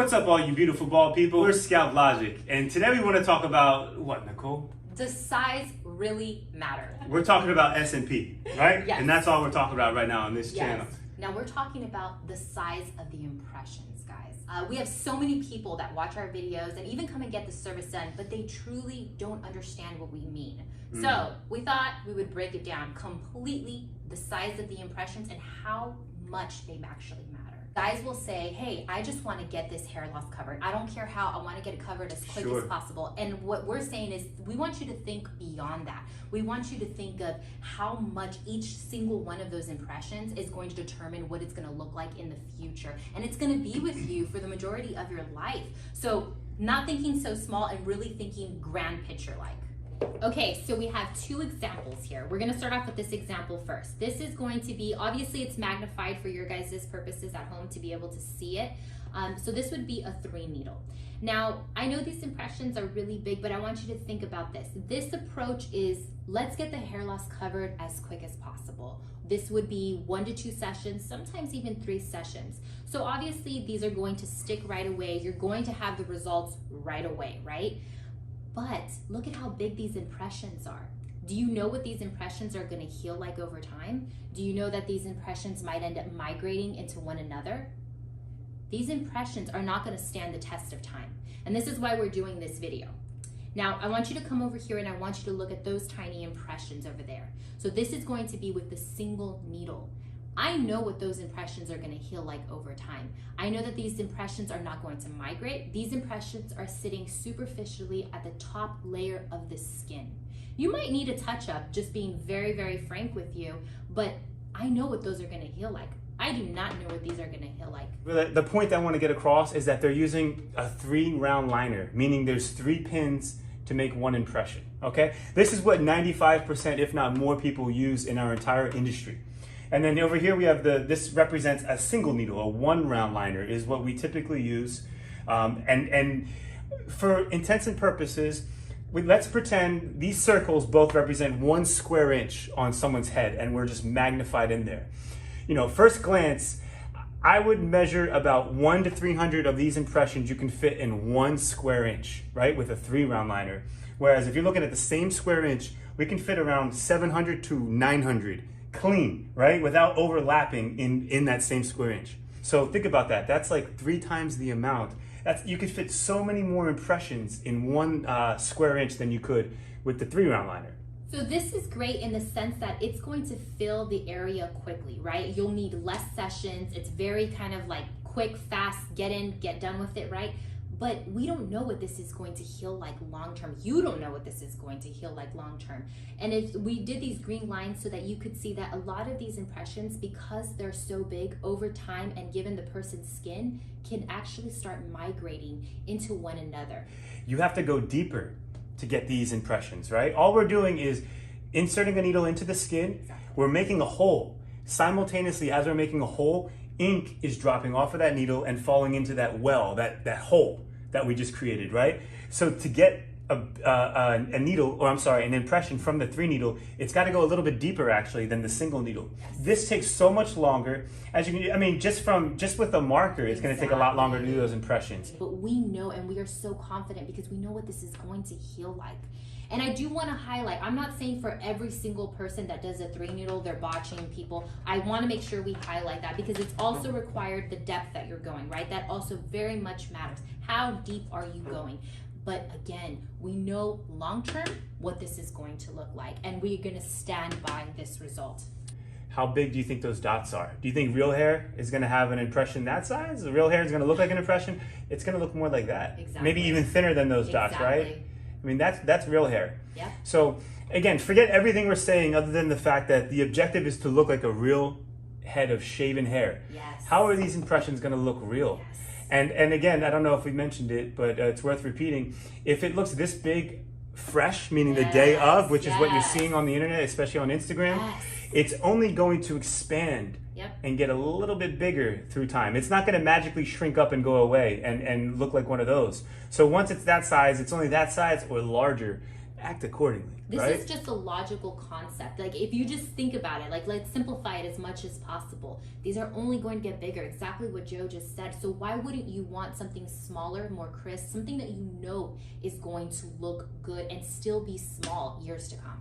What's up, all you beautiful bald people? We're Scalp Logic, and today we want to talk about what, Nicole? Does size really matter? We're talking about SMP, right? Yes. And that's all we're talking about right now on this channel. Now we're talking about the size of the impressions, guys. We have so many people that watch our videos and even come and get the service done, but they truly don't understand what we mean. So we thought we would break it down completely, the size of the impressions and how much they actually matter. Guys will say, hey, I just want to get this hair loss covered. I don't care how, I want to get it covered as quick as possible. And what we're saying is we want you to think beyond that. We want you to think of how much each single one of those impressions is going to determine what it's going to look like in the future. And it's going to be with you for the majority of your life. So not thinking so small and really thinking grand picture like. Okay, so we have two examples here. We're gonna start off with this example first. This is going to be, obviously it's magnified for your guys' purposes at home to be able to see it. So this would be a 3 needle. Now, I know these impressions are really big, but I want you to think about this. This approach is, let's get the hair loss covered as quick as possible. This would be 1 to 2 sessions, sometimes even 3 sessions. So obviously these are going to stick right away. You're going to have the results right away, right? But look at how big these impressions are. Do you know what these impressions are going to heal like over time? Do you know that these impressions might end up migrating into one another? These impressions are not going to stand the test of time. And this is why we're doing this video. Now, I want you to come over here and I want you to look at those tiny impressions over there. So this is going to be with the single needle. I know what those impressions are going to heal like over time. I know that these impressions are not going to migrate. These impressions are sitting superficially at the top layer of the skin. You might need a touch-up, just being very, very frank with you, but I know what those are going to heal like. I do not know what these are going to heal like. The point I want to get across is that they're using a 3-round liner, meaning there's 3 pins to make 1 impression, okay? This is what 95%, if not more, people use in our entire industry. And then over here we have this represents a single needle, a 1-round liner is what we typically use. And for intents and purposes, let's pretend these circles both represent 1 square inch on someone's head and we're just magnified in there. You know, first glance, I would measure about 1 to 300 of these impressions you can fit in 1 square inch, right? With a 3-round liner. Whereas if you're looking at the same square inch, we can fit around 700 to 900. Clean, right? Without overlapping in that same square inch. So think about that. That's like 3 times the amount. You could fit so many more impressions in 1 square inch than you could with the 3-round liner. So this is great in the sense that it's going to fill the area quickly, right? You'll need less sessions. It's very kind of like quick, fast, get in, get done with it, right? But we don't know what this is going to heal like long-term. You don't know what this is going to heal like long-term. And if we did these green lines so that you could see that a lot of these impressions, because they're so big over time and given the person's skin, can actually start migrating into one another. You have to go deeper to get these impressions, right? All we're doing is inserting a needle into the skin. We're making a hole. Simultaneously, as we're making a hole, ink is dropping off of that needle and falling into that well, that hole that we just created, right? So to get a needle, or I'm sorry, an impression from the 3 needle, it's got to go a little bit deeper actually than the single needle. Yes. This takes so much longer. As you can, I mean, just with a marker, it's going to take a lot longer to do those impressions. But we know, and we are so confident because we know what this is going to heal like. And I do want to highlight, I'm not saying for every single person that does a 3 needle, they're botching people. I want to make sure we highlight that because it's also required the depth that you're going, right? That also very much matters. How deep are you going? But again, we know long-term what this is going to look like, and we're going to stand by this result. How big do you think those dots are? Do you think real hair is going to have an impression that size? The real hair is going to look like an impression? It's going to look more like that. Exactly. Maybe even thinner than those dots, right? I mean, that's real hair. Yeah. So again, forget everything we're saying other than the fact that the objective is to look like a real head of shaven hair. Yes. How are these impressions going to look real? Yes. And again, I don't know if we mentioned it, but it's worth repeating. If it looks this big, fresh, meaning the day of, which is what you're seeing on the internet, especially on Instagram, it's only going to expand and get a little bit bigger through time. It's not going to magically shrink up and go away and look like one of those. So once it's that size, it's only that size or larger act accordingly. This right? is just a logical concept. Like, if you just think about it, like, let's simplify it as much as possible. These are only going to get bigger, exactly what Joe just said. So why wouldn't you want something smaller, more crisp, something that you know is going to look good and still be small years to come?